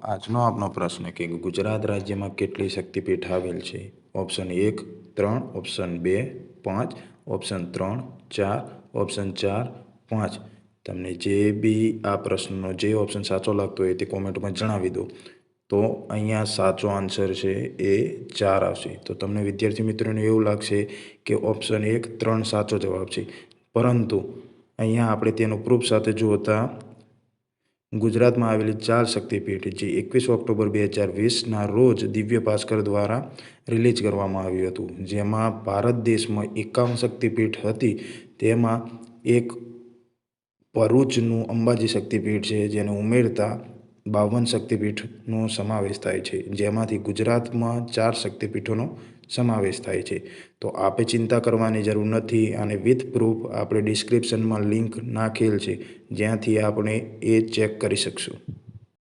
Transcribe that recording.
આજનો આપનો પ્રશ્ન કે ગુજરાત રાજ્યમાં કેટલી શક્તિપીઠ આવેલ છે? Option 1 3, option 2 5, option 3 4, option 4 5. તમને જે બી આ પ્રશ્નનો જે ઓપ્શન સાચો લાગતો હોય તે કોમેન્ટમાં જણાવી દો. તો અહીંયા સાચો આન્સર છે એ 4 આવશે. તો તમને વિદ્યાર્થી મિત્રોને એવું લાગશે કે ઓપ્શન 1 3 સાચો જવાબ છે, પરંતુ અહીંયા આપણે તેનો પ્રૂફ સાથે જોતા ગુજરાતમાં આવેલી 4 શક્તિપીઠ જે 21 ઓક્ટોબર 2020ના રોજ દિવ્ય ભાસ્કર દ્વારા રિલીઝ કરવામાં આવ્યું હતું, જેમાં ભારત દેશમાં 51 શક્તિપીઠ હતી. તેમાં એક ભરૂચનું અંબાજી શક્તિપીઠ છે, જેને ઉમેરતા 52 શક્તિપીઠનો સમાવેશ થાય છે, જેમાંથી ગુજરાતમાં 4 શક્તિપીઠોનો સમાવેશ થાય છે. તો આપે ચિંતા કરવાની જરૂર નથી, અને વિથ પ્રૂફ આપણે ડિસ્ક્રિપ્શનમાં લિંક નાખેલ છે, જ્યાંથી આપણે એ ચેક કરી શકશું.